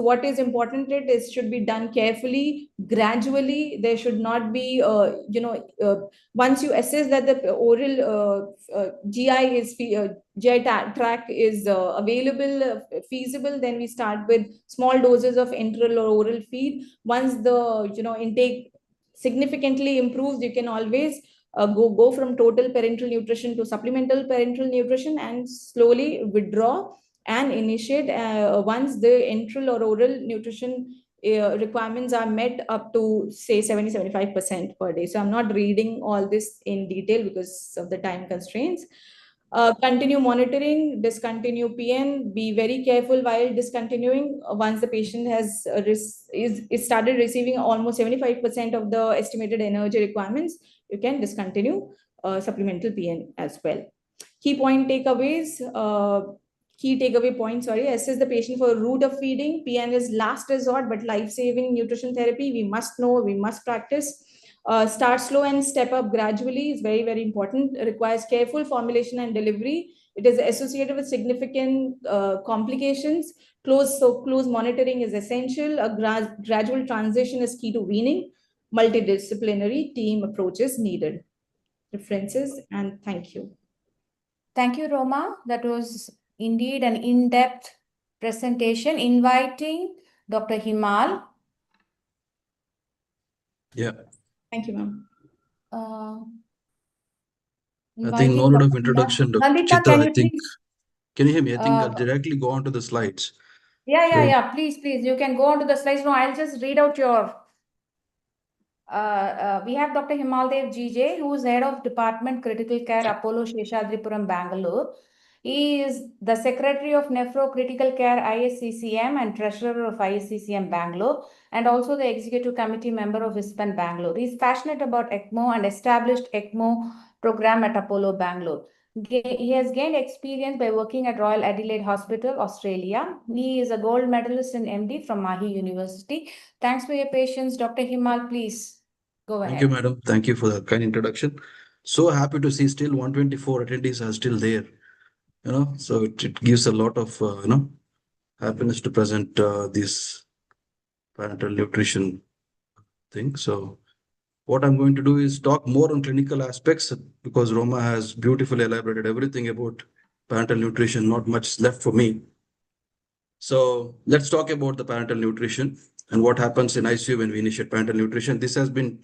what is important, it is should be done carefully, gradually. There should not be, once you assess that the oral GI is tract is available, feasible, then we start with small doses of enteral or oral feed. Once the intake significantly improves, you can always go from total parenteral nutrition to supplemental parenteral nutrition and slowly withdraw and initiate once the enteral or oral nutrition requirements are met up to say 70-75% per day. So I'm not reading all this in detail because of the time constraints. Continue monitoring, discontinue PN, be very careful while discontinuing. Once the patient has is started receiving almost 75% of the estimated energy requirements, you can discontinue supplemental PN as well. Key takeaway points, assess the patient for route of feeding. PN is last resort, but life-saving nutrition therapy, we must know, we must practice. Start slow and step up gradually is very, very important. It requires careful formulation and delivery. It is associated with significant complications. Close monitoring is essential. A gradual transition is key to weaning. Multidisciplinary team approaches needed. References, and thank you. Thank you, Roma. That was indeed an in-depth presentation. Inviting Dr. Himal. Yeah. Thank you, ma'am. I think no lot of introduction, Dr. Nandita, Chitra, can I you think. please? Can you hear me? I think I'll directly go on to the slides. Yeah. Please. You can go on to the slides. No, I'll just read out your... we have Dr. Himaldev GJ, who is Head of Department Critical Care, Apollo Sheshadripuram, Bangalore. He is the Secretary of Nephro Critical Care, ISCCM, and Treasurer of ISCCM Bangalore, and also the Executive Committee member of ISPEN Bangalore. He is passionate about ECMO and established ECMO program at Apollo Bangalore. He has gained experience by working at Royal Adelaide Hospital, Australia. He is a gold medalist in MD from Mahi University. Thanks for your patience. Dr. Himal, please go ahead. Thank you, madam. Thank you for that kind introduction. So happy to see still 124 attendees are still there. So it gives a lot of, happiness to present this parental nutrition thing. So what I'm going to do is talk more on clinical aspects because Roma has beautifully elaborated everything about parental nutrition, not much left for me. So let's talk about the parental nutrition and what happens in ICU when we initiate parental nutrition. This has been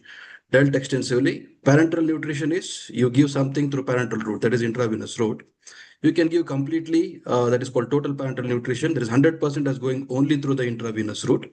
dealt extensively. Parenteral nutrition is you give something through parental route, that is intravenous route. You can give completely, that is called total parental nutrition. There is 100% that's going only through the intravenous route.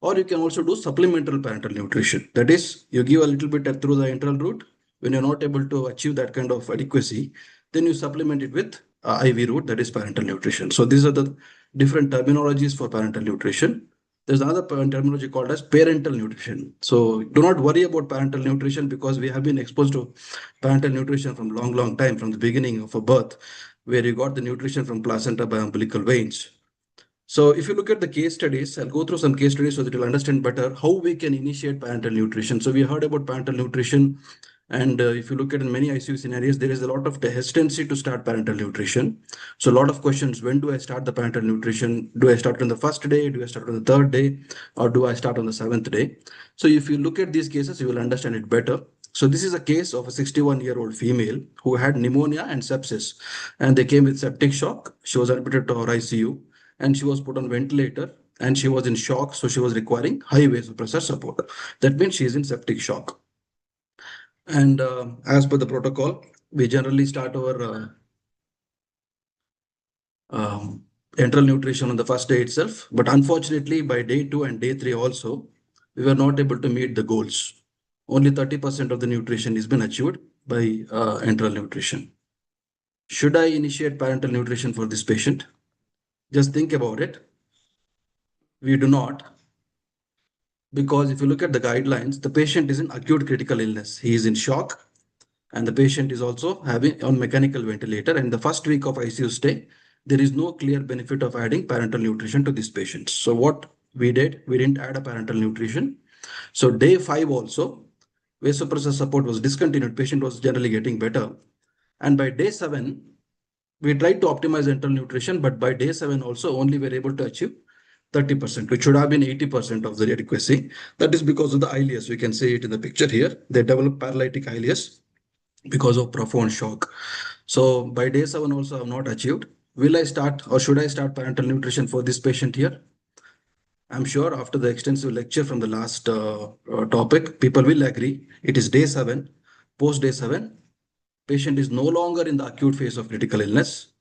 Or you can also do supplemental parental nutrition. That is, you give a little bit through the enteral route. When you're not able to achieve that kind of adequacy, then you supplement it with IV route, that is parental nutrition. So these are the different terminologies for parental nutrition. There's another terminology called as parental nutrition. So do not worry about parental nutrition because we have been exposed to parental nutrition from long time, from the beginning of a birth, where you got the nutrition from placenta by umbilical veins. So if you look at the case studies, I'll go through some case studies so that you'll understand better how we can initiate parental nutrition. So we heard about parental nutrition. And if you look at in many ICU scenarios, there is a lot of hesitancy to start parental nutrition. So a lot of questions, when do I start the parental nutrition? Do I start on the first day? Do I start on the third day? Or do I start on the seventh day? So if you look at these cases, you will understand it better. So this is a case of a 61-year-old female who had pneumonia and sepsis, and they came with septic shock. She was admitted to our ICU and she was put on ventilator and she was in shock. So she was requiring high vasopressor support. That means she is in septic shock. And as per the protocol, we generally start our enteral nutrition on the first day itself. But unfortunately, by day 2 and day 3 also, we were not able to meet the goals. Only 30% of the nutrition has been achieved by enteral nutrition. Should I initiate parental nutrition for this patient? Just think about it. We do not. Because if you look at the guidelines, the patient is in acute critical illness. He is in shock and the patient is also having on mechanical ventilator. And the first week of ICU stay, there is no clear benefit of adding parental nutrition to this patient. So what we did, we didn't add a parental nutrition. So day 5 also, vasopressor support was discontinued. Patient was generally getting better. And by day 7, we tried to optimize enteral nutrition, but by day 7 also only we were able to achieve 30%, which should have been 80% of the adequacy. That is because of the ileus. We can see it in the picture here. They develop paralytic ileus because of profound shock. So by day 7 also I have not achieved. Will I start or should I start parenteral nutrition for this patient here? I'm sure after the extensive lecture from the last topic, people will agree. It is day 7. Post day 7, patient is no longer in the acute phase of critical illness.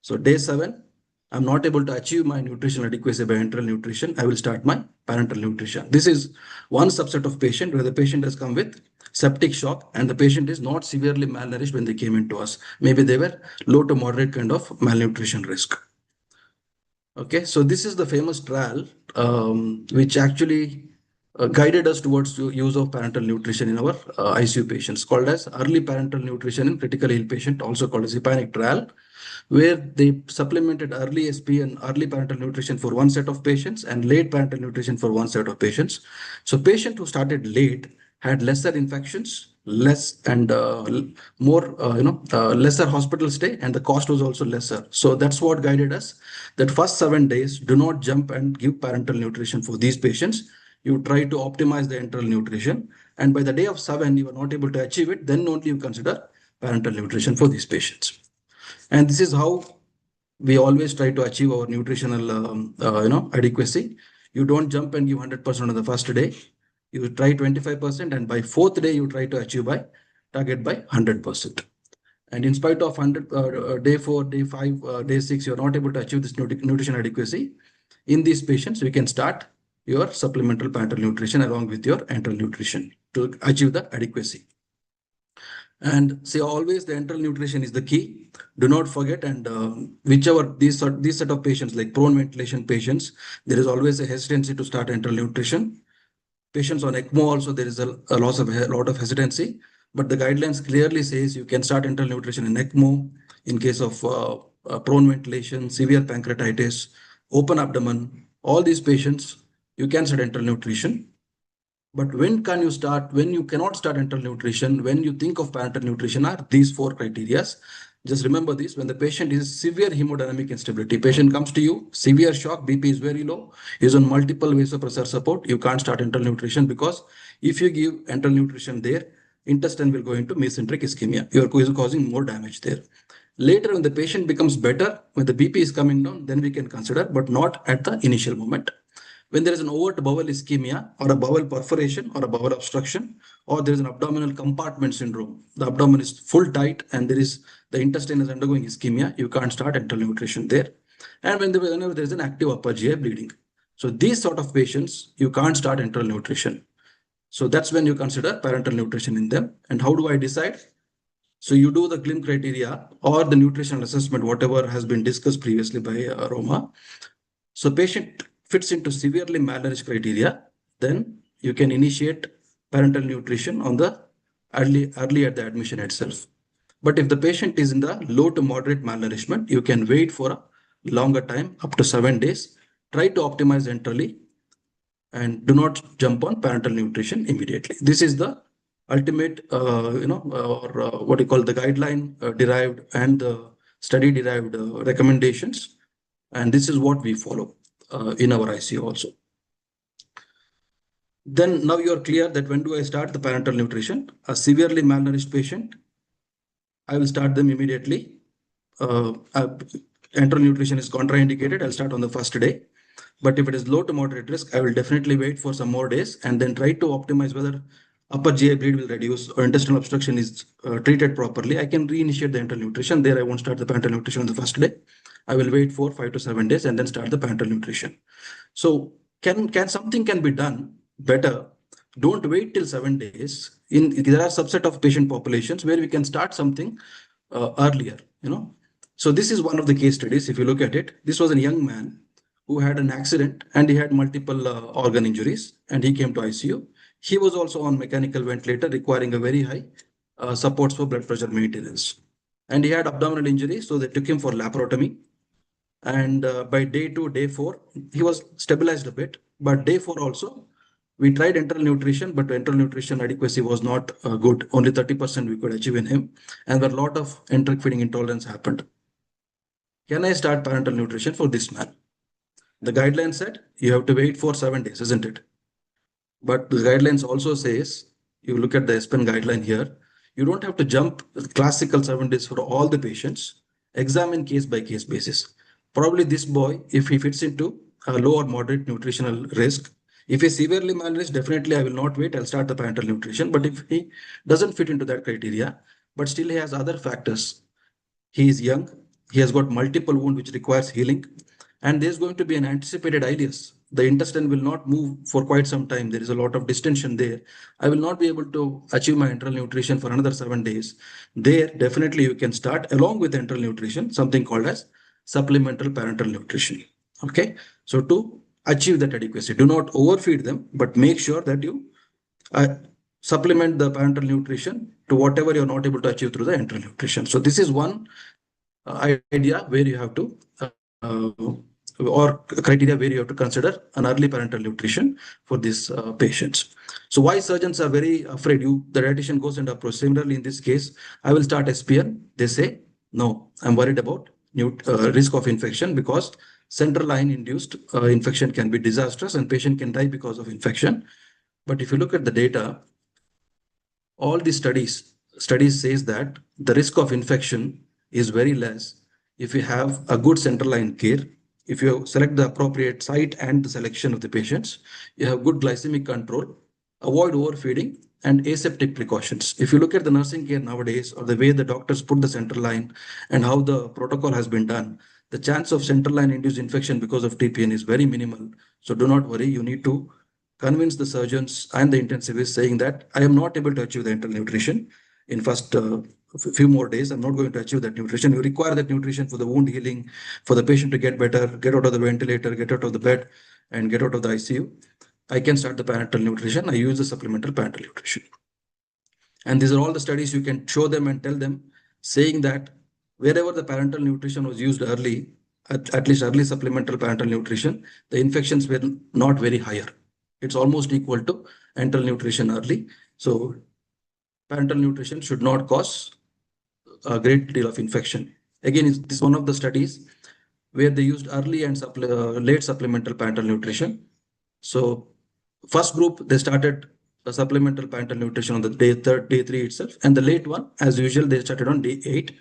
So day 7, I'm not able to achieve my nutritional adequacy by enteral nutrition. I will start my parenteral nutrition. This is one subset of patient where the patient has come with septic shock and the patient is not severely malnourished when they came into us. Maybe they were low to moderate kind of malnutrition risk. Okay, so this is the famous trial which actually guided us towards use of parenteral nutrition in our ICU patients, called as early parenteral nutrition in critical ill patient, also called as IPANIC trial, where they supplemented early SP and early parenteral nutrition for one set of patients and late parenteral nutrition for one set of patients. So patient who started late had lesser infections, less and more, lesser hospital stay, and the cost was also lesser. So that's what guided us. That first 7 days, do not jump and give parenteral nutrition for these patients. You try to optimize the enteral nutrition, and by the day of 7, you are not able to achieve it. Then only you consider parenteral nutrition for these patients. And this is how we always try to achieve our nutritional, adequacy. You don't jump and give 100% on the first day. You try 25%, and by 4th day, you try to achieve by target by 100%. And in spite of day 4, day 5, day 6, you're not able to achieve this nutrition adequacy. In these patients, we can start your supplemental parenteral nutrition along with your enteral nutrition to achieve the adequacy. And say always the enteral nutrition is the key. Do not forget, and whichever these set of patients like prone ventilation patients, there is always a hesitancy to start enteral nutrition. Patients on ECMO also there is a lot of hesitancy, but the guidelines clearly says you can start enteral nutrition in ECMO in case of prone ventilation, severe pancreatitis, open abdomen. All these patients you can start enteral nutrition. But when can you start? When you cannot start enteral nutrition, when you think of parenteral nutrition, are these 4 criteria. Just remember this: when the patient is severe hemodynamic instability, patient comes to you, severe shock, BP is very low, is on multiple vasopressor support, you can't start enteral nutrition, because if you give enteral nutrition there, intestine will go into mesenteric ischemia. You are causing more damage there. Later, when the patient becomes better, when the BP is coming down, then we can consider, but not at the initial moment. When there is an overt bowel ischemia or a bowel perforation or a bowel obstruction, or there is an abdominal compartment syndrome, the abdomen is full tight and the intestine is undergoing ischemia, you can't start enteral nutrition there. And whenever there is an active upper GI bleeding. So these sort of patients, you can't start enteral nutrition. So that's when you consider parenteral nutrition in them. And how do I decide? So you do the CLIN criteria or the nutritional assessment, whatever has been discussed previously by Roma. So patient fits into severely malnourished criteria, then you can initiate parenteral nutrition on the early at the admission itself. But if the patient is in the low to moderate malnourishment, you can wait for a longer time, up to 7 days. Try to optimize enterally and do not jump on parenteral nutrition immediately. This is the ultimate, what you call the guideline derived and the study derived recommendations. And this is what we follow in our ICU also. Then now you're clear that when do I start the parenteral nutrition? A severely malnourished patient, I will start them immediately. Enteral nutrition is contraindicated. I'll start on the first day. But if it is low to moderate risk, I will definitely wait for some more days and then try to optimize whether upper GI bleed will reduce or intestinal obstruction is treated properly. I can reinitiate the enteral nutrition. There I won't start the parenteral nutrition on the first day. I will wait for 5 to 7 days and then start the parenteral nutrition. So can something can be done better? Don't wait till 7 days. There are subset of patient populations where we can start something earlier. So this is one of the case studies. If you look at it, this was a young man who had an accident and he had multiple organ injuries and he came to ICU. He was also on mechanical ventilator requiring a very high supports for blood pressure maintenance. And he had abdominal injury, so they took him for laparotomy. And by day 2, day 4, he was stabilized a bit. But day 4 also, we tried enteral nutrition, but enteral nutrition adequacy was not good. Only 30% we could achieve in him. And a lot of enteric feeding intolerance happened. Can I start parenteral nutrition for this man? The guideline said you have to wait for 7 days, isn't it? But the guidelines also says, you look at the ISPEN guideline here, you don't have to jump classical 7 days for all the patients. Examine case by case basis. Probably this boy, if he fits into a low or moderate nutritional risk, if he's severely malnourished, definitely I will not wait. I'll start the parenteral nutrition. But if he doesn't fit into that criteria, but still he has other factors, he is young, he has got multiple wound which requires healing, and there's going to be an anticipated ileus. The intestine will not move for quite some time. There is a lot of distension there. I will not be able to achieve my enteral nutrition for another 7 days. There, definitely you can start along with enteral nutrition, something called as supplemental parenteral nutrition. Okay. So to achieve that adequacy, do not overfeed them, but make sure that you supplement the parenteral nutrition to whatever you're not able to achieve through the enteral nutrition. So this is one idea where you have to or criteria where you have to consider an early parenteral nutrition for these patients. So why surgeons are very afraid? The dietitian goes and approach. Similarly, in this case, I will start SPN. They say, no, I'm worried about risk of infection because central line induced infection can be disastrous and patient can die because of infection. But if you look at the data, all the studies says that the risk of infection is very less if you have a good central line care. If you select the appropriate site and the selection of the patients, you have good glycemic control, avoid overfeeding and aseptic precautions. If you look at the nursing care nowadays, or the way the doctors put the central line and how the protocol has been done, the chance of central line induced infection because of TPN is very minimal. So do not worry. You need to convince the surgeons and the intensivists saying that I am not able to achieve the enteral nutrition in first few more days. I'm not going to achieve that nutrition. You require that nutrition for the wound healing, for the patient to get better, get out of the ventilator, get out of the bed, and get out of the ICU. I can start the parenteral nutrition. I use the supplemental parenteral nutrition. And these are all the studies you can show them and tell them, saying that wherever the parenteral nutrition was used early, at least early supplemental parenteral nutrition, the infections were not very higher. It's almost equal to enteral nutrition early. So parenteral nutrition should not cause a great deal of infection. Again, this is one of the studies where they used early and late supplemental parenteral nutrition. So first group, they started a supplemental parenteral nutrition on the day 3 itself. And the late one, as usual, they started on day 8.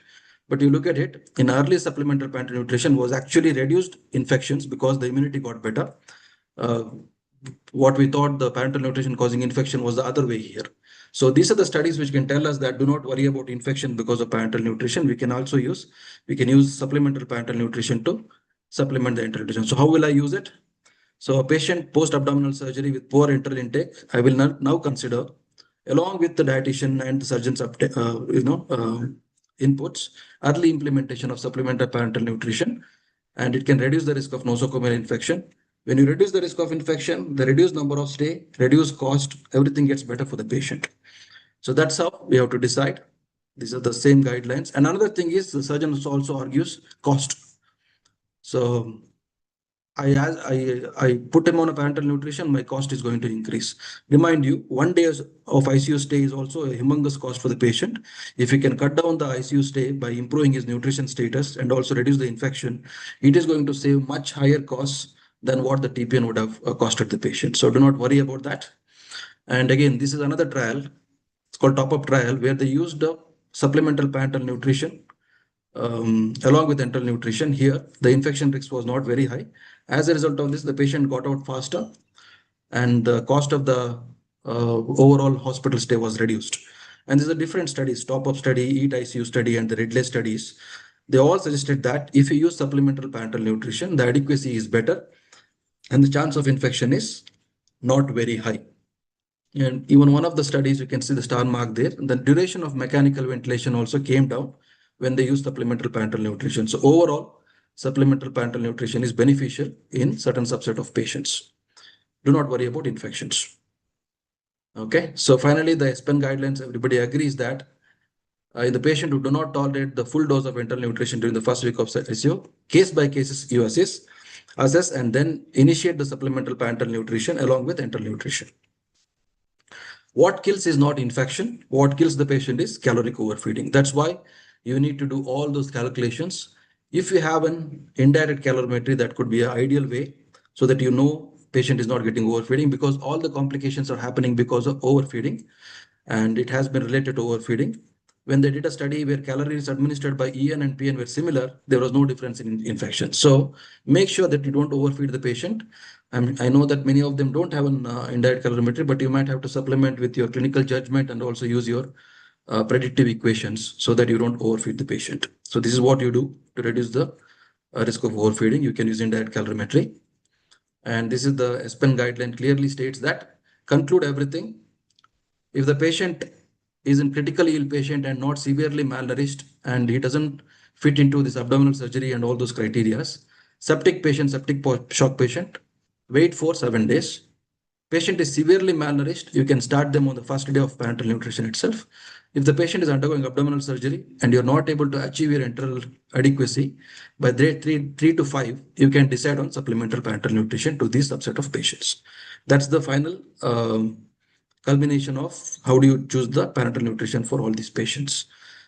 But you look at it, in early supplemental parenteral nutrition was actually reduced infections because the immunity got better. What we thought the parenteral nutrition causing infection was the other way here. So these are the studies which can tell us that do not worry about infection because of parenteral nutrition. We can use supplemental parenteral nutrition to supplement the enteral nutrition. So how will I use it? So a patient post-abdominal surgery with poor enteral intake, I will now consider, along with the dietitian and the surgeon's inputs, early implementation of supplemental parenteral nutrition, and it can reduce the risk of nosocomial infection. When you reduce the risk of infection, the reduced number of stay, reduced cost, everything gets better for the patient. So that's how we have to decide. These are the same guidelines. And another thing is the surgeon also argues cost. So I put him on a parenteral nutrition, my cost is going to increase. Remind you, 1 day of ICU stay is also a humongous cost for the patient. If you can cut down the ICU stay by improving his nutrition status and also reduce the infection, it is going to save much higher costs than what the TPN would have costed the patient. So do not worry about that. And again, this is another trial. It's called top-up trial where they used supplemental parenteral nutrition along with enteral nutrition. Here, the infection risk was not very high. As a result of this, the patient got out faster and the cost of the overall hospital stay was reduced. And these are different studies, top-up study, EAT ICU study, and the Ridley studies. They all suggested that if you use supplemental parenteral nutrition, the adequacy is better and the chance of infection is not very high. And even one of the studies, you can see the star mark there, the duration of mechanical ventilation also came down when they use supplemental parenteral nutrition. So overall, supplemental parenteral nutrition is beneficial in certain subset of patients. Do not worry about infections. Okay, so finally, the ISPEN guidelines, everybody agrees that in the patient who do not tolerate the full dose of enteral nutrition during the first week of ICU, case by case you assess and then initiate the supplemental parenteral nutrition along with enteral nutrition. What kills is not infection. What kills the patient is caloric overfeeding. That's why you need to do all those calculations. If you have an indirect calorimetry, that could be an ideal way. so that you know patient is not getting overfeeding, because all the complications are happening because of overfeeding, and it has been related to overfeeding. When they did a study where calories administered by EN and PN were similar, there was no difference in infection. So make sure that you don't overfeed the patient. I know that many of them don't have an indirect calorimetry, but you might have to supplement with your clinical judgment and also use your predictive equations so that you don't overfeed the patient. So this is what you do to reduce the risk of overfeeding. You can use indirect calorimetry. And this is the ISPEN guideline clearly states that conclude everything. If the patient is in critically ill patient and not severely malnourished, and he doesn't fit into this abdominal surgery and all those criteria, septic patient, shock patient, wait for 7 days. Patient is severely malnourished, you can start them on the first day of parenteral nutrition itself. If the patient is undergoing abdominal surgery and you're not able to achieve your enteral adequacy by day 3 to 5, you can decide on supplemental parenteral nutrition to this subset of patients. That's the final culmination of how do you choose the parenteral nutrition for all these patients.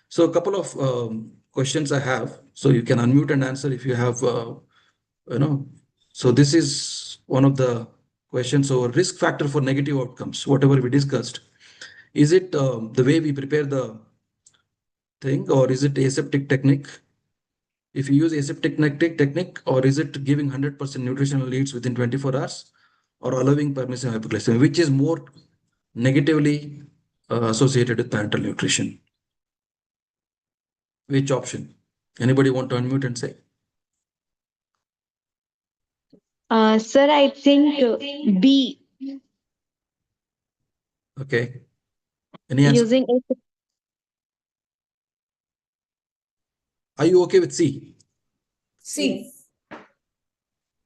So a couple of questions I have, so you can unmute and answer if you have, so this is one of the questions. So risk factor for negative outcomes, whatever we discussed, is it the way we prepare the thing, or is it aseptic technique? If you use aseptic technique, or is it giving 100% nutritional needs within 24 hours, or allowing permissive hypoglycemia, which is more negatively associated with parenteral nutrition? Which option? Anybody want to unmute and say? Sir, I think B. Okay. Any answer? Using Are you okay with C? C.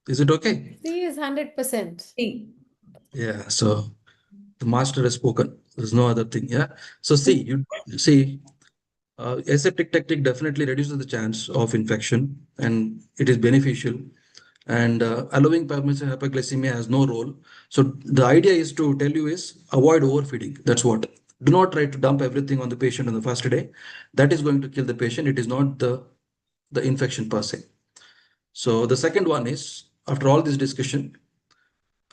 Is it okay? C is 100%. C. Yeah. So the master has spoken. There's no other thing. Yeah. So C, you see, aseptic technique definitely reduces the chance of infection, and it is beneficial. And allowing permissive hyperglycemia has no role. So the idea is to tell you is avoid overfeeding. That's what. Do not try to dump everything on the patient on the first day. That is going to kill the patient. It is not the infection per se. So the second one is, after all this discussion,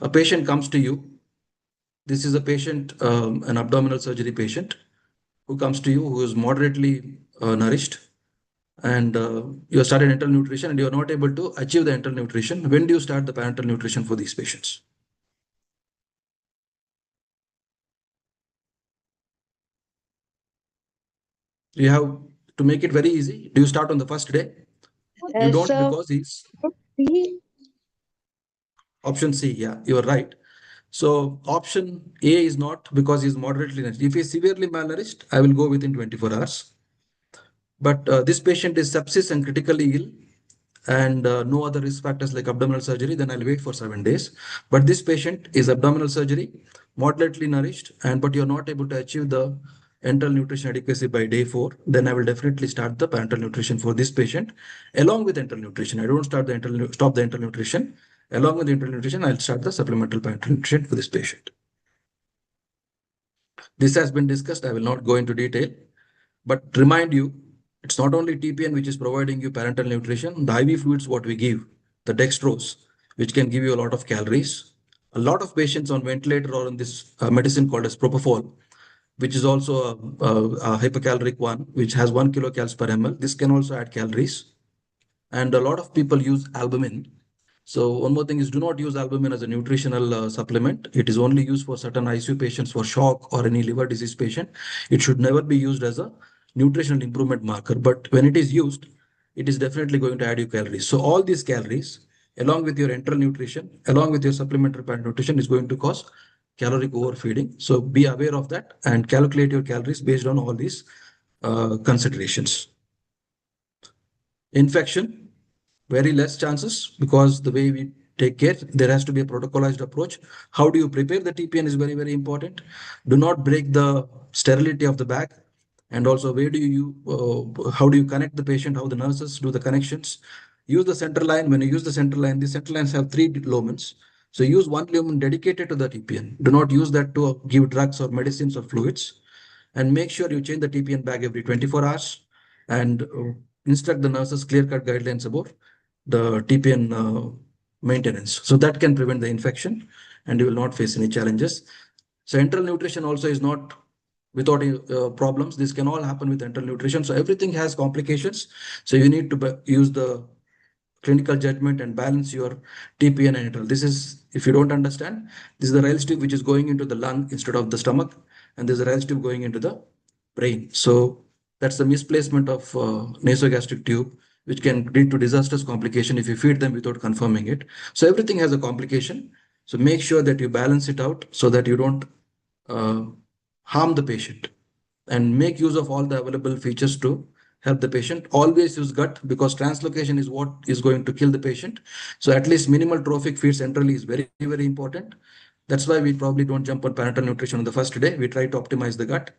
a patient comes to you. This is a patient, an abdominal surgery patient, who comes to you who is moderately nourished, and you started enteral nutrition and you are not able to achieve the enteral nutrition. When do you start the parenteral nutrition for these patients? You have to make it very easy. Do you start on the first day? You don't, sir, because he's B. option C. Yeah, you are right. So option A is not, because he's moderately nourished. If he's severely malnourished, I will go within 24 hours. But this patient is sepsis and critically ill, and no other risk factors like abdominal surgery, then I'll wait for 7 days. But this patient is abdominal surgery, moderately nourished, and but you're not able to achieve the enteral nutrition adequacy by day 4, then I will definitely start the parenteral nutrition for this patient along with enteral nutrition. I don't stop the enteral nutrition. Along with the enteral nutrition, I'll start the supplemental parenteral nutrition for this patient. This has been discussed. I will not go into detail, but remind you, it's not only TPN which is providing you parenteral nutrition. The IV fluids, what we give, the dextrose, which can give you a lot of calories. A lot of patients on ventilator or on this medicine called as propofol, which is also a hypercaloric one, which has 1 kilocalories per ml. This can also add calories. And a lot of people use albumin. So one more thing is, do not use albumin as a nutritional supplement. It is only used for certain ICU patients for shock or any liver disease patient. It should never be used as a nutritional improvement marker. But when it is used, it is definitely going to add you calories. So all these calories, along with your enteral nutrition, along with your supplementary parenteral nutrition, is going to cause caloric overfeeding. So be aware of that and calculate your calories based on all these considerations. Infection, very less chances, because the way we take care, there has to be a protocolized approach. How do you prepare the TPN is very, very important. Do not break the sterility of the bag. And also, where do you, how do you connect the patient, how the nurses do the connections. Use the central line. When you use the central line, the central lines have 3 lumens. So use 1 lumen dedicated to the TPN. Do not use that to give drugs or medicines or fluids. And make sure you change the TPN bag every 24 hours. And instruct the nurses clear-cut guidelines about the TPN maintenance. So that can prevent the infection and you will not face any challenges. So enteral nutrition also is not without problems. This can all happen with enteral nutrition. So everything has complications. So you need to use the clinical judgment and balance your TPN and enteral. This is, if you don't understand, this is the rail tube which is going into the lung instead of the stomach, and there's a rail tube going into the brain. So that's the misplacement of nasogastric tube, which can lead to disastrous complication if you feed them without confirming it. So everything has a complication. So make sure that you balance it out so that you don't harm the patient, and make use of all the available features to help the patient. Always use gut, because translocation is what is going to kill the patient. So at least minimal trophic feed centrally is very, very important. That's why we probably don't jump on parenteral nutrition on the first day. We try to optimize the gut.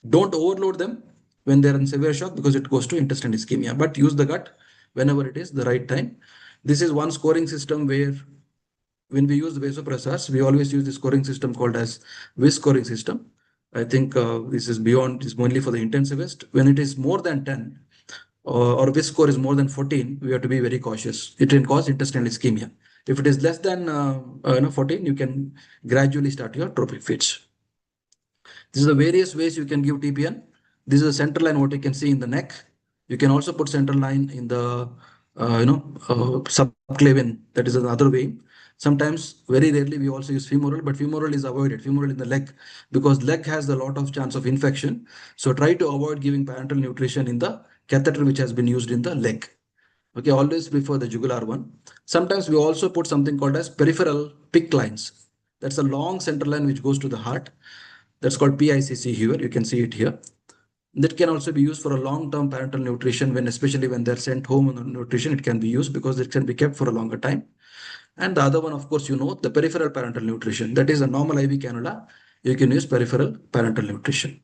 Don't overload them when they're in severe shock, because it goes to intestinal ischemia, but use the gut whenever it is the right time. This is one scoring system where when we use the vasopressors, we always use the scoring system called as WIS scoring system. I think this is beyond, is only for the intensivist. When it is more than 10 or WIS score is more than 14, we have to be very cautious. It can cause intestinal ischemia. If it is less than 14, you can gradually start your trophic feeds. This is the various ways you can give TPN. This is a central line, what you can see in the neck. You can also put central line in the subclavian. That is another way. Sometimes, very rarely, we also use femoral, but femoral is avoided. Femoral in the leg, because leg has a lot of chance of infection. So try to avoid giving parenteral nutrition in the catheter which has been used in the leg. Okay, always prefer the jugular one. Sometimes we also put something called as peripheral PICC lines. That's a long central line which goes to the heart. That's called PICC here. You can see it here. That can also be used for a long-term parenteral nutrition, when especially when they're sent home on nutrition, it can be used because it can be kept for a longer time. And the other one, of course, the peripheral parenteral nutrition. That is a normal IV cannula. You can use peripheral parenteral nutrition.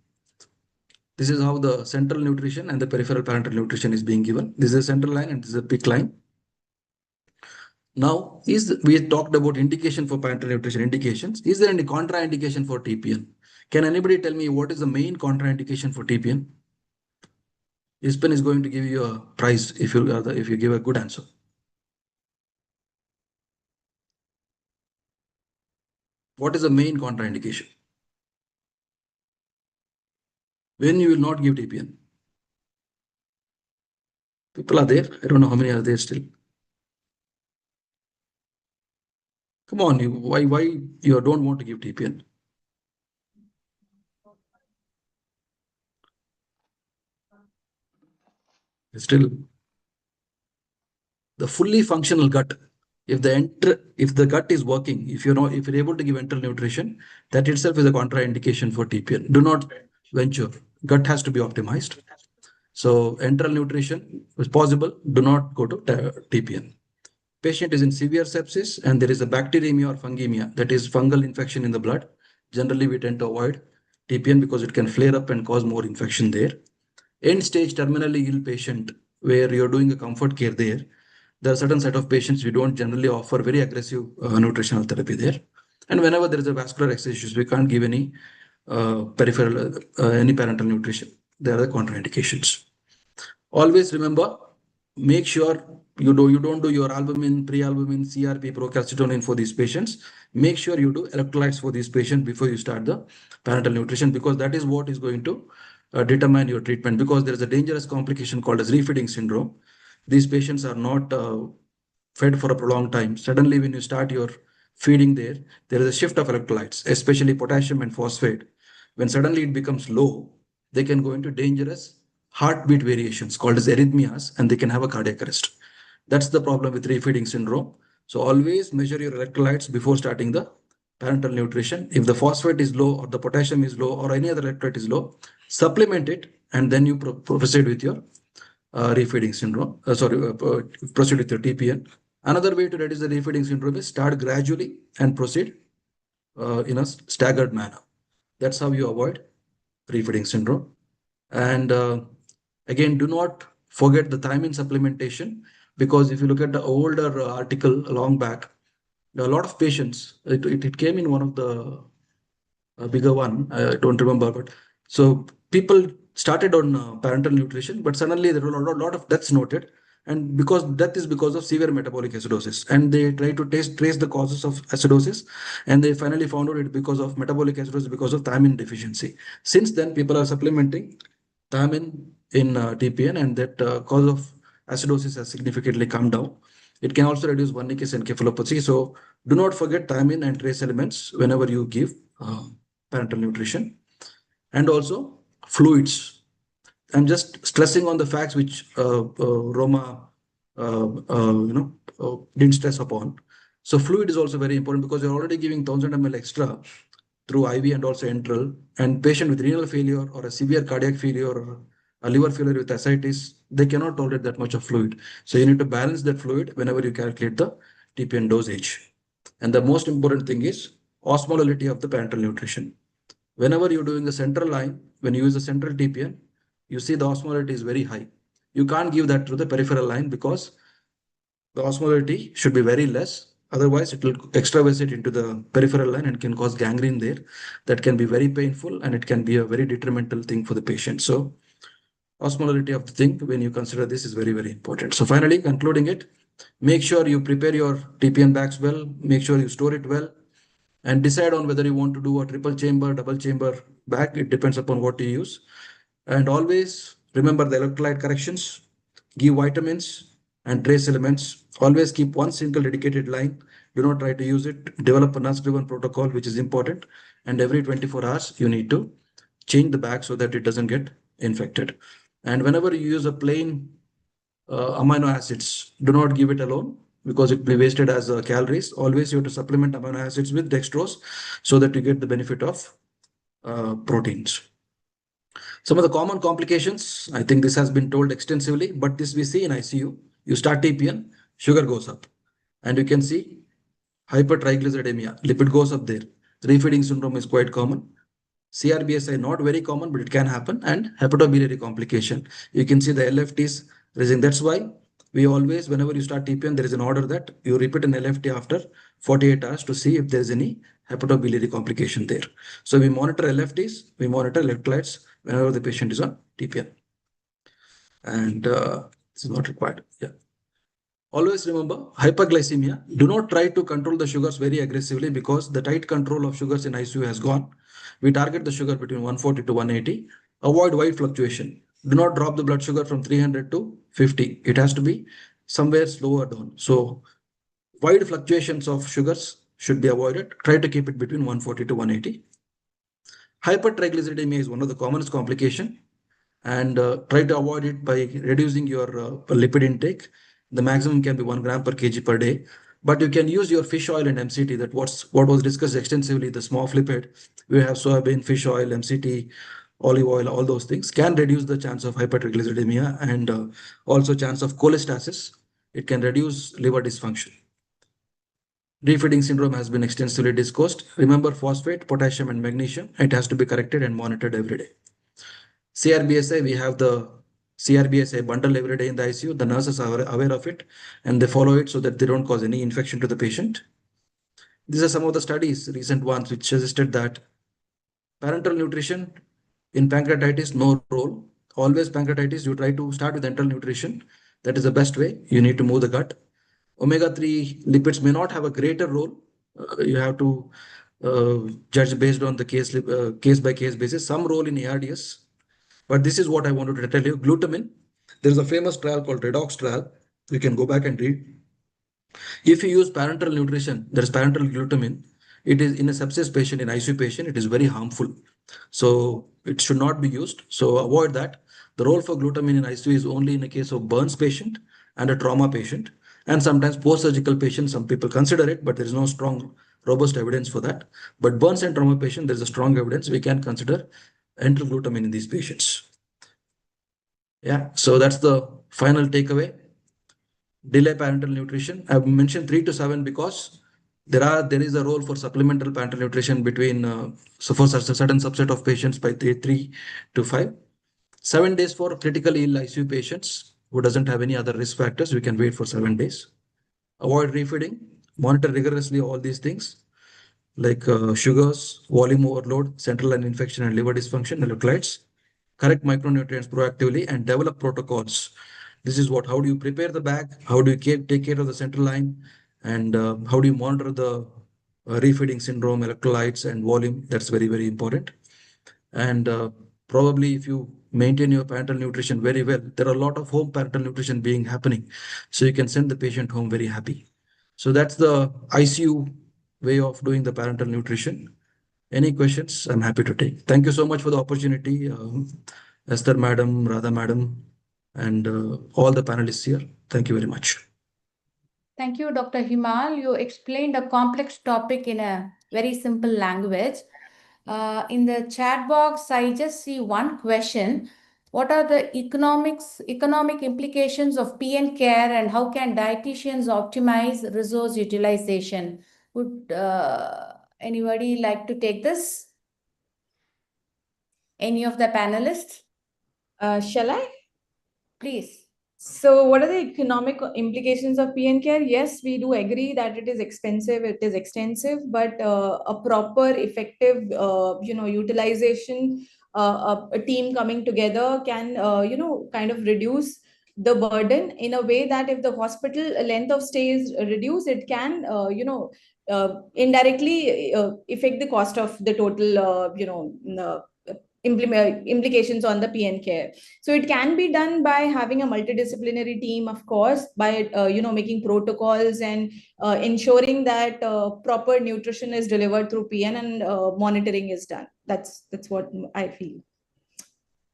This is how the central nutrition and the peripheral parenteral nutrition is being given. This is a central line and this is a PICC line. Now, we talked about indication for parenteral nutrition indications. Is there any contraindication for TPN? Can anybody tell me what is the main contraindication for TPN? ISPEN is going to give you a prize if you give a good answer. What is the main contraindication? When you will not give TPN? People are there. I don't know how many are there still. Come on, why you don't want to give TPN? Still, the fully functional gut. If the gut is working, if you're able to give enteral nutrition, that itself is a contraindication for TPN. Do not venture. Gut has to be optimized. So enteral nutrition is possible. Do not go to TPN. Patient is in severe sepsis and there is a bacteremia or fungemia, that is fungal infection in the blood. Generally, we tend to avoid TPN because it can flare up and cause more infection there. End stage terminally ill patient, where you're doing a comfort care there are certain set of patients we don't generally offer very aggressive nutritional therapy there. And whenever there is a vascular access issues, we can't give any any parenteral nutrition. There are the contraindications. Always remember, make sure you don't do your albumin, pre-albumin, CRP, procalcitonin for these patients. Make sure you do electrolytes for these patients before you start the parenteral nutrition, because that is what is going to determine your treatment, because there is a dangerous complication called as refeeding syndrome. These patients are not fed for a prolonged time. Suddenly, when you start your feeding there is a shift of electrolytes, especially potassium and phosphate. When suddenly it becomes low, they can go into dangerous heartbeat variations called as arrhythmias, and they can have a cardiac arrest. That's the problem with refeeding syndrome. So always measure your electrolytes before starting the parenteral nutrition. If the phosphate is low or the potassium is low or any other electrolyte is low, supplement it and then you proceed with your refeeding syndrome. Proceed with your TPN. Another way to reduce the refeeding syndrome is start gradually and proceed in a staggered manner. That's how you avoid refeeding syndrome. And again, do not forget the thiamine supplementation, because if you look at the older article long back, there are a lot of patients. It came in one of the bigger one. I don't remember, but so people started on parenteral nutrition, but suddenly there were a lot of deaths noted, And because death is because of severe metabolic acidosis, and they try to trace the causes of acidosis, and they finally found out it because of metabolic acidosis because of thiamine deficiency. Since then, people are supplementing thiamine in TPN, and that cause of acidosis has significantly come down. It can also reduce Wernicke's encephalopathy. So do not forget thiamine and trace elements whenever you give parenteral nutrition. And also fluids. I'm just stressing on the facts which Roma didn't stress upon. So fluid is also very important because you're already giving 1000 ml extra through IV and also enteral, and patient with renal failure or a severe cardiac failure or a liver failure with ascites, they cannot tolerate that much of fluid. So you need to balance that fluid whenever you calculate the TPN dosage. And the most important thing is osmolality of the parenteral nutrition. Whenever you're doing the central line, when you use the central TPN, you see the osmolality is very high. You can't give that to the peripheral line because the osmolality should be very less. Otherwise, it will extravasate into the peripheral line and can cause gangrene there. That can be very painful, and it can be a very detrimental thing for the patient. So osmolality of the thing, when you consider this, is very, very important. So finally, concluding it, make sure you prepare your TPN bags well, make sure you store it well, and decide on whether you want to do a triple chamber, double chamber bag. It depends upon what you use. And always remember the electrolyte corrections, give vitamins and trace elements. Always keep one single dedicated line. Do not try to use it. Develop a nurse-driven protocol, which is important. And every 24 hours, you need to change the bag so that it doesn't get infected. And whenever you use a plain amino acids, do not give it alone because it will be wasted as calories. Always you have to supplement amino acids with dextrose so that you get the benefit of proteins. Some of the common complications, I think this has been told extensively, but this we see in ICU. You start TPN, sugar goes up, and you can see hypertriglyceridemia, lipid goes up there. Refeeding syndrome is quite common. CRBSI not very common, but it can happen, and hepatobiliary complication. You can see the LFTs rising. That's why we always, whenever you start TPN, there is an order that you repeat an LFT after 48 hours to see if there is any hepatobiliary complication there. So we monitor LFTs, we monitor electrolytes whenever the patient is on TPN. And this is not required. Yeah. Always remember hyperglycemia. Do not try to control the sugars very aggressively because the tight control of sugars in ICU has gone. We target the sugar between 140 to 180. Avoid wide fluctuation. Do not drop the blood sugar from 300 to 50. It has to be somewhere slower down. So wide fluctuations of sugars should be avoided. Try to keep it between 140 to 180. Hypertriglyceridemia is one of the commonest complications, and try to avoid it by reducing your lipid intake. The maximum can be 1 gram per kg per day, but you can use your fish oil and MCT. That what was discussed extensively. The small lipid, we have soybean, fish oil, MCT, olive oil, all those things can reduce the chance of hypertriglyceridemia and also chance of cholestasis. It can reduce liver dysfunction. Refeeding syndrome has been extensively discussed. Remember phosphate, potassium, and magnesium. It has to be corrected and monitored every day. CRBSI, we have the CRBSI bundle every day in the ICU. The nurses are aware of it and they follow it so that they don't cause any infection to the patient. These are some of the studies, recent ones, which suggested that parenteral nutrition in pancreatitis, no role. Always pancreatitis, you try to start with enteral nutrition. That is the best way. You need to move the gut. Omega-3 lipids may not have a greater role. You have to judge based on the case by case basis. Some role in ARDS. But this is what I wanted to tell you. Glutamine. There is a famous trial called Redox trial. You can go back and read. If you use parenteral nutrition, there is parenteral glutamine. It is in a sepsis patient, in ICU patient, it is very harmful. So it should not be used. So avoid that. The role for glutamine in ICU is only in a case of burns patient and a trauma patient. And sometimes post-surgical patients, some people consider it, but there is no strong, robust evidence for that. But burns and trauma patient, there is a strong evidence we can consider enteral glutamine in these patients. Yeah, so that's the final takeaway. Delay parenteral nutrition. I've mentioned 3 to 7 because there is a role for supplemental parenteral nutrition between so for a certain subset of patients by 3 to 5. 7 days for critically ill ICU patients who doesn't have any other risk factors. We can wait for 7 days. Avoid refeeding. Monitor rigorously all these things like sugars, volume overload, central line infection and liver dysfunction, electrolytes. Correct micronutrients proactively and develop protocols. This is how do you prepare the bag? How do you take care of the central line? And how do you monitor the refeeding syndrome, electrolytes and volume? That's very, very important. And probably if you maintain your parental nutrition very well, there are a lot of home parental nutrition being happening. So you can send the patient home very happy. So that's the ICU way of doing the parental nutrition. Any questions? I'm happy to take. Thank you so much for the opportunity, Esther Madam, Radha Madam, and all the panelists here. Thank you very much. Thank you, Dr. Himal. You explained a complex topic in a very simple language. In the chat box, I just see one question. What are the economic implications of PN care, and how can dietitians optimize resource utilization? Would anybody like to take this? Any of the panelists? Shall I? Please. So, what are the economic implications of PN care? Yes, we do agree that it is expensive, it is extensive, but a proper, effective, utilization, a team coming together can, kind of reduce the burden in a way that if the hospital length of stay is reduced, it can, indirectly affect the cost of the total, implications on the PN care. So it can be done by having a multidisciplinary team, of course, by making protocols and ensuring that proper nutrition is delivered through PN, and monitoring is done. That's what I feel.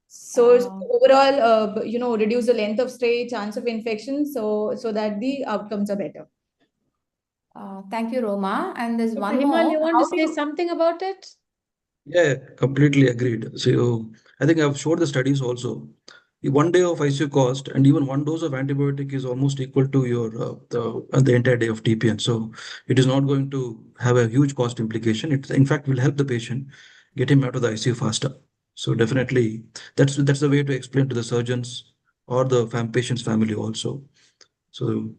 So overall, reduce the length of stay, chance of infection, so that the outcomes are better. Thank you, Roma. And there's one Himal, more. you want to say something about it? Yeah, completely agreed. So I think I've showed the studies also. 1 day of ICU cost and even 1 dose of antibiotic is almost equal to your the entire day of TPN. So it is not going to have a huge cost implication. It in fact will help the patient get him out of the ICU faster. So definitely that's the way to explain to the surgeons or the patient's family also. So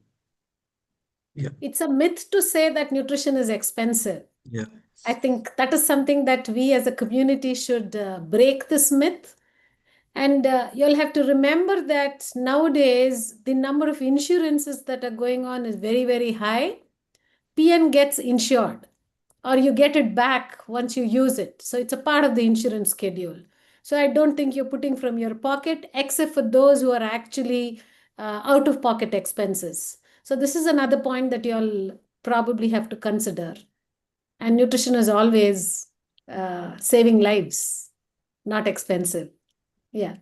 yeah. It's a myth to say that nutrition is expensive. Yeah. I think that is something that we as a community should break this myth. And you'll have to remember that nowadays, the number of insurances that are going on is very, very high. PN gets insured, or you get it back once you use it. So it's a part of the insurance schedule. So I don't think you're putting from your pocket, except for those who are actually out of pocket expenses. So this is another point that you'll probably have to consider. And nutrition is always saving lives, not expensive. Yeah.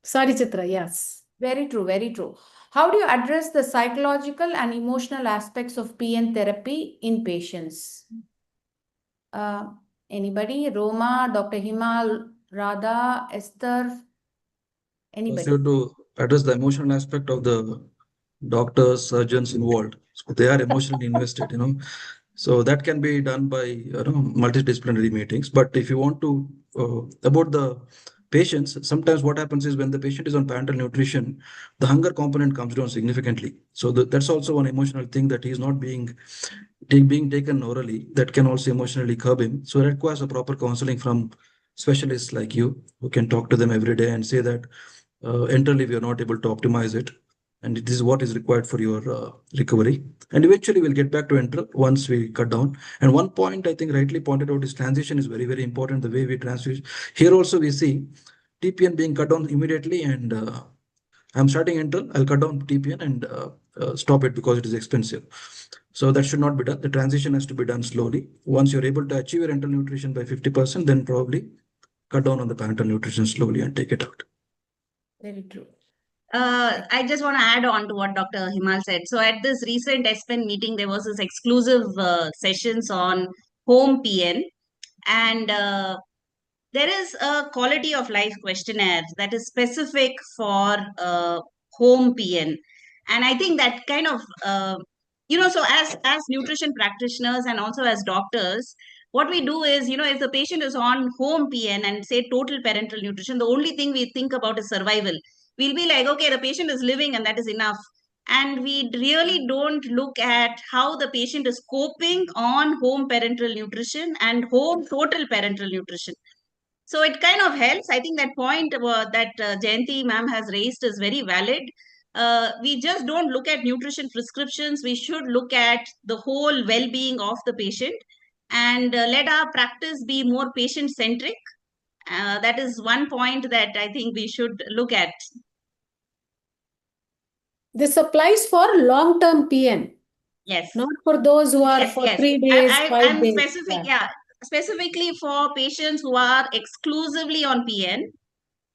Sorry, Chitra. Yes. Very true, very true. How do you address the psychological and emotional aspects of PN therapy in patients? Anybody? Roma, Dr. Himal, Radha, Esther? Anybody? Also to address the emotional aspect of the doctors, surgeons involved. So they are emotionally invested, So that can be done by multidisciplinary meetings. But if you want to about the patients, sometimes what happens is when the patient is on parenteral nutrition, the hunger component comes down significantly. So that's also one emotional thing that he's not being taken orally. That can also emotionally curb him. So it requires a proper counseling from specialists like you who can talk to them every day and say that enterally we are not able to optimize it, and this is what is required for your recovery. And eventually we'll get back to enteral once we cut down. And one point I think rightly pointed out is transition is very, very important. The way we transition here also we see TPN being cut down immediately, and I'm starting enteral, I'll cut down TPN and stop it because it is expensive. So that should not be done. The transition has to be done slowly. Once you're able to achieve your enteral nutrition by 50%, then probably cut down on the parental nutrition slowly and take it out. Very true. I just want to add on to what Dr. Himal said. So at this recent ISPEN meeting, there was this exclusive sessions on home PN, and there is a quality of life questionnaire that is specific for home PN. And I think that kind of, so as nutrition practitioners and also as doctors, what we do is, if the patient is on home PN and say total parenteral nutrition, the only thing we think about is survival. We'll be like, okay, the patient is living and that is enough. And we really don't look at how the patient is coping on home parenteral nutrition and home total parenteral nutrition. So it kind of helps. I think that point that Jayanti ma'am has raised is very valid. we just don't look at nutrition prescriptions. We should look at the whole well-being of the patient, and let our practice be more patient-centric. That is one point that I think we should look at. This applies for long-term PN, Yes. not for those who are Yes, for yes. 3 days, 5 I'm days. specific, specifically for patients who are exclusively on PN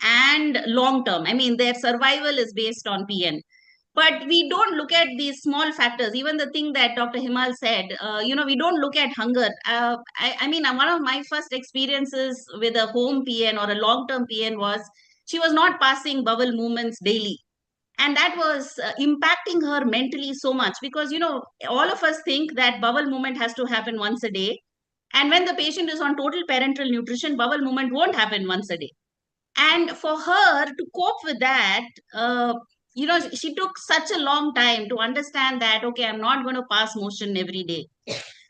and long term. I mean, their survival is based on PN. But we don't look at these small factors. Even the thing that Dr. Himal said, we don't look at hunger. I mean, one of my first experiences with a home PN or a long-term PN was she was not passing bowel movements daily. And that was impacting her mentally so much, because, all of us think that bowel movement has to happen once a day. And when the patient is on total parenteral nutrition, bowel movement won't happen once a day. And for her to cope with that, she took such a long time to understand that, okay, I'm not going to pass motion every day.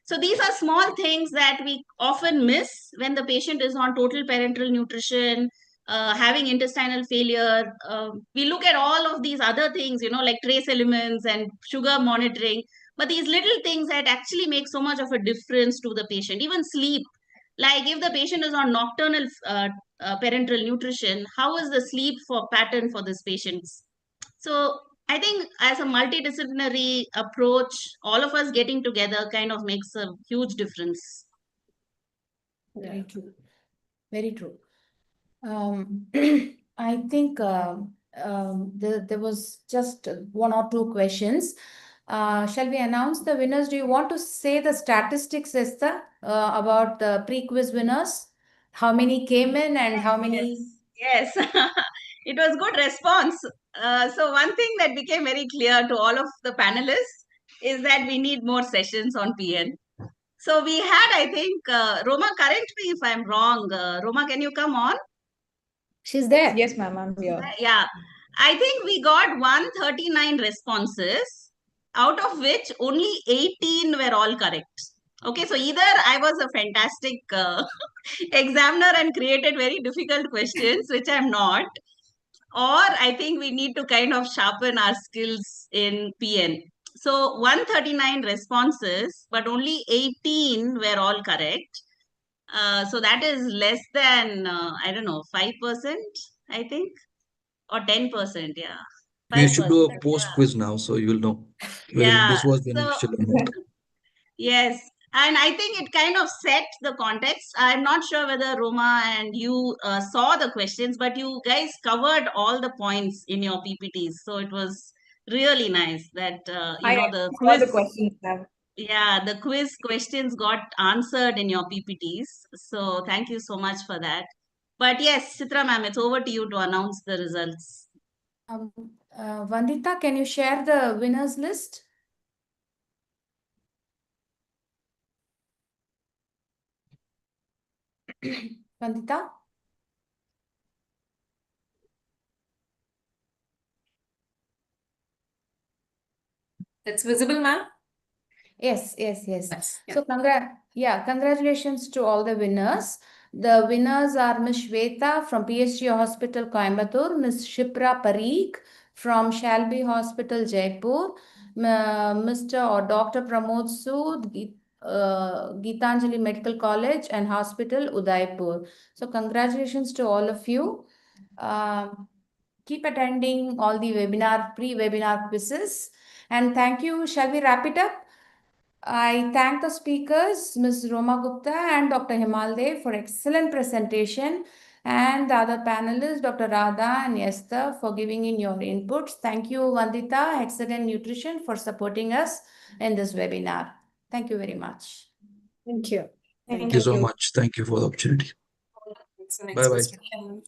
So these are small things that we often miss when the patient is on total parenteral nutrition, having intestinal failure. We look at all of these other things, like trace elements and sugar monitoring, but these little things that actually make so much of a difference to the patient. Even sleep, like if the patient is on nocturnal parenteral nutrition, how is the sleep pattern for this patients? So I think as a multidisciplinary approach, all of us getting together kind of makes a huge difference. Very true. Very true. I think there was just one or two questions. Shall we announce the winners? Do you want to say the statistics, Esther, about the pre-quiz winners? How many came in and how many? Yes. It was good response. So one thing that became very clear to all of the panelists is that we need more sessions on PN. So we had, I think, Roma, correct me if I'm wrong. Roma, can you come on? She's there. Yes, ma'am, I'm here. Yeah. I think we got 139 responses, out of which only 18 were all correct. Okay, so either I was a fantastic examiner and created very difficult questions, which I'm not, or I think we need to kind of sharpen our skills in PN. So 139 responses, but only 18 were all correct. So that is less than, 5%, I think, or 10%, yeah. We should do a 5%, post quiz now, so you'll know whether yeah. this was the So, initial or not. yes. And I think it kind of set the context. I'm not sure whether Roma and you saw the questions, but you guys covered all the points in your PPTs. So it was really nice that, the All quiz, the questions have. yeah, the quiz questions got answered in your PPTs. So thank you so much for that. But yes, Chitra ma'am, it's over to you to announce the results. Vandita, can you share the winners list? Vandita? It's visible, ma'am? Yes. Yes. So congratulations to all the winners. The winners are Ms. Shweta from PSG Hospital, Coimbatore, Ms. Shipra Parikh from Shalby Hospital, Jaipur, Mr. or Dr. Pramod Sood, Geetanjali Medical College and Hospital, Udaipur. So congratulations to all of you. Keep attending all the pre-webinar quizzes. And thank you. Shall we wrap it up? I thank the speakers, Ms. Roma Gupta and Dr. Himalde, for excellent presentation, and the other panelists, Dr. Radha and Esther, for giving in your inputs. Thank you, Vandita, Excellent Nutrition, for supporting us in this webinar. Thank you very much. Thank you. Thank you so much. Thank you for the opportunity. It's the next Bye-bye. question.